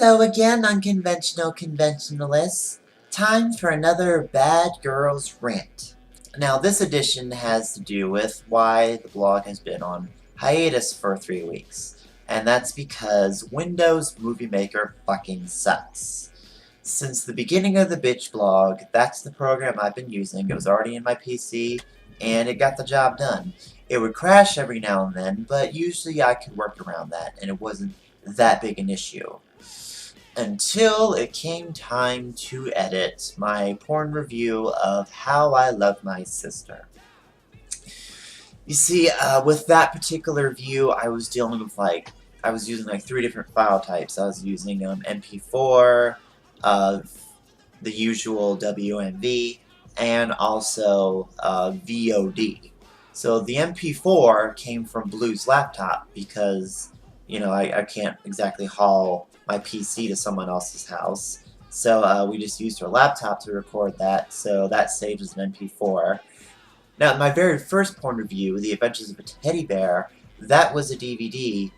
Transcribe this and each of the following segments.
Hello again, unconventional conventionalists. Time for another Bad Girls Rant. Now, this edition has to do with why the blog has been on hiatus for 3 weeks. And that's because Windows Movie Maker fucking sucks. Since the beginning of the bitch blog, that's the program I've been using. It was already in my PC, and it got the job done. It would crash every now and then, but usually I could work around that, and it wasn't that big an issue. Until it came time to edit my porn review of How I Love My Sister. You see, with that particular view, I was dealing with I was using 3 different file types. I was using MP4, the usual WMV, and also VOD. So the MP4 came from Blue's laptop because, you know, I can't exactly haul my PC to someone else's house. So we just used her laptop to record that, so that saved as an MP4. Now, my very first porn review, The Adventures of a Teddy Bear, that was a DVD,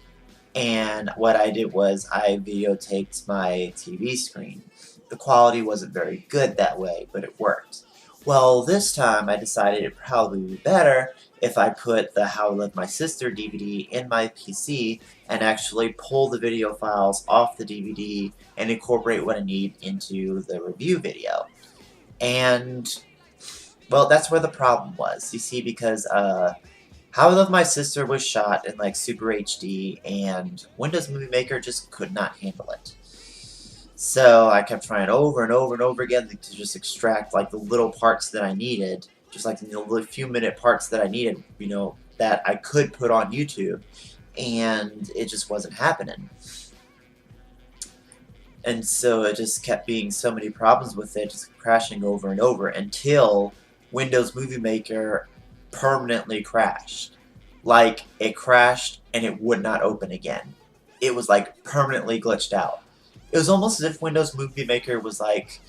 and what I did was I videotaped my TV screen. The quality wasn't very good that way, but it worked. Well, this time I decided it'd probably be better if I put the How I Love My Sister DVD in my PC and actually pull the video files off the DVD and incorporate what I need into the review video. And, well, that's where the problem was. You see, because How I Love My Sister was shot in Super HD, and Windows Movie Maker just could not handle it. So I kept trying over and over and over again to just extract the little parts that I needed, just the few minute parts that I needed, you know, that I could put on YouTube, and it just wasn't happening. And so it just kept being so many problems with it, just crashing over and over until Windows Movie Maker permanently crashed. It crashed and it would not open again. It was permanently glitched out. It was almost as if Windows Movie Maker was like,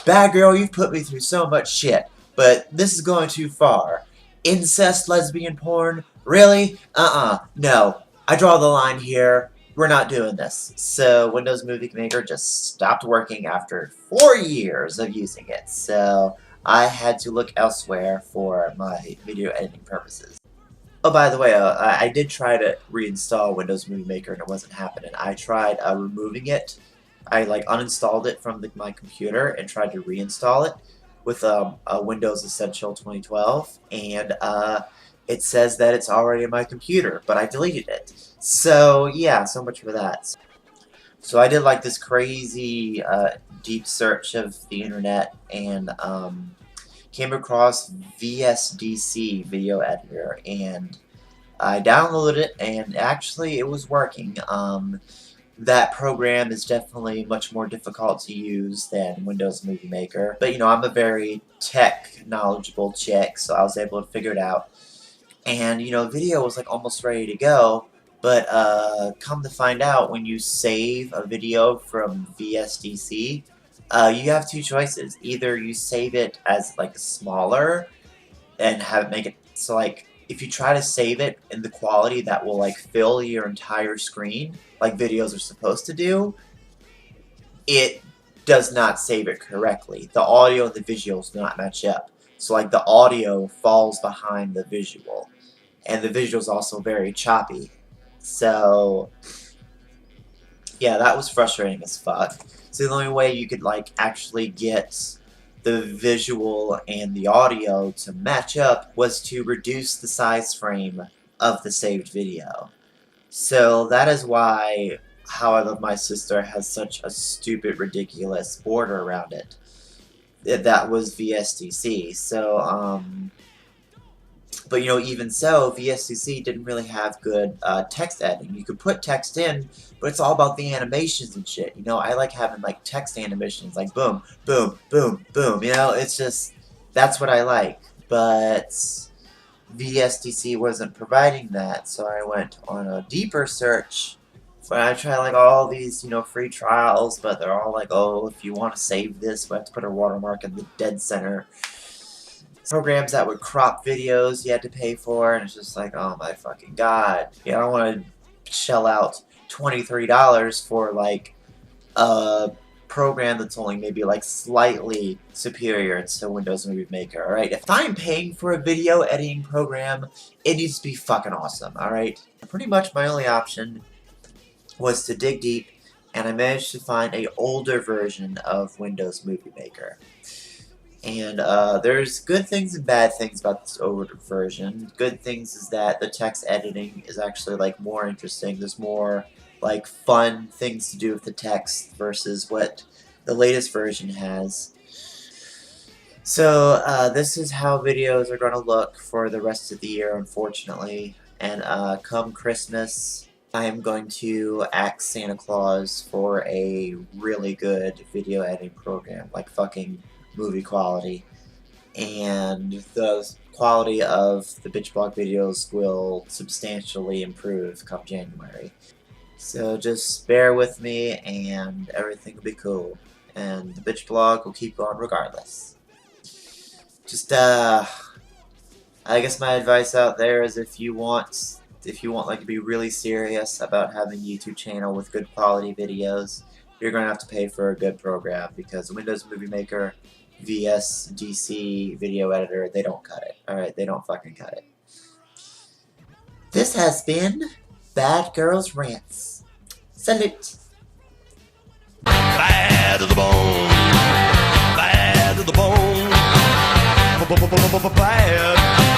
"Bad girl, you've put me through so much shit, but this is going too far. Incest lesbian porn? Really? No. I draw the line here. We're not doing this." So Windows Movie Maker just stopped working after 4 years of using it. So I had to look elsewhere for my video editing purposes. Oh, by the way, I did try to reinstall Windows Movie Maker and it wasn't happening. I tried removing it. I uninstalled it from my computer and tried to reinstall it with Windows Essential 2012, and it says that it's already in my computer, but I deleted it. So yeah, so much for that. So I did this crazy deep search of the internet and came across VSDC video editor, and I downloaded it, and actually it was working. That program is definitely much more difficult to use than Windows Movie Maker. But, you know, I'm a very tech knowledgeable chick, so I was able to figure it out. And, you know, video was almost ready to go, but come to find out, when you save a video from VSDC, you have 2 choices. Either you save it as smaller and have it make it so if you try to save it in the quality that will fill your entire screen like videos are supposed to do, it does not save it correctly. The audio and the visuals do not match up. So the audio falls behind the visual, and the visual is also very choppy. So yeah, that was frustrating as fuck. So the only way you could actually get the visual and the audio to match up was to reduce the size frame of the saved video. So that is why How I Love My Sister has such a stupid, ridiculous border around it. That was VSDC. So, but you know, even so, VSDC didn't really have good text editing. You could put text in, but it's all about the animations and shit. You know, I like having text animations, boom, boom, boom, boom. You know, it's just, that's what I like. But VSDC wasn't providing that, so I went on a deeper search. I tried all these, you know, free trials, but they're all oh, if you want to save this, we have to put a watermark in the dead center. Programs that would crop videos you had to pay for, and it's just oh my fucking god. Yeah, I don't want to shell out $23 for a program that's only maybe like slightly superior to Windows Movie Maker, alright? If I'm paying for a video editing program, it needs to be fucking awesome, alright? Pretty much my only option was to dig deep, and I managed to find a older version of Windows Movie Maker. And there's good things and bad things about this older version. Good things is that the text editing is actually like more interesting. There's more like fun things to do with the text versus what the latest version has. So this is how videos are going to look for the rest of the year, unfortunately. And come Christmas, I am going to ask Santa Claus for a really good video editing program, like fucking movie quality. And the quality of the bitch blog videos will substantially improve come January. So just bear with me and everything will be cool. And the bitch blog will keep going regardless. Just I guess my advice out there is if you want like to be really serious about having a YouTube channel with good quality videos, you're gonna have to pay for a good program, because Windows Movie Maker, VSDC video editor, they don't cut it. Alright, they don't fucking cut it. This has been Bad Girls Rants. Salute! Bad to the bone. Bad to the bone. Bad.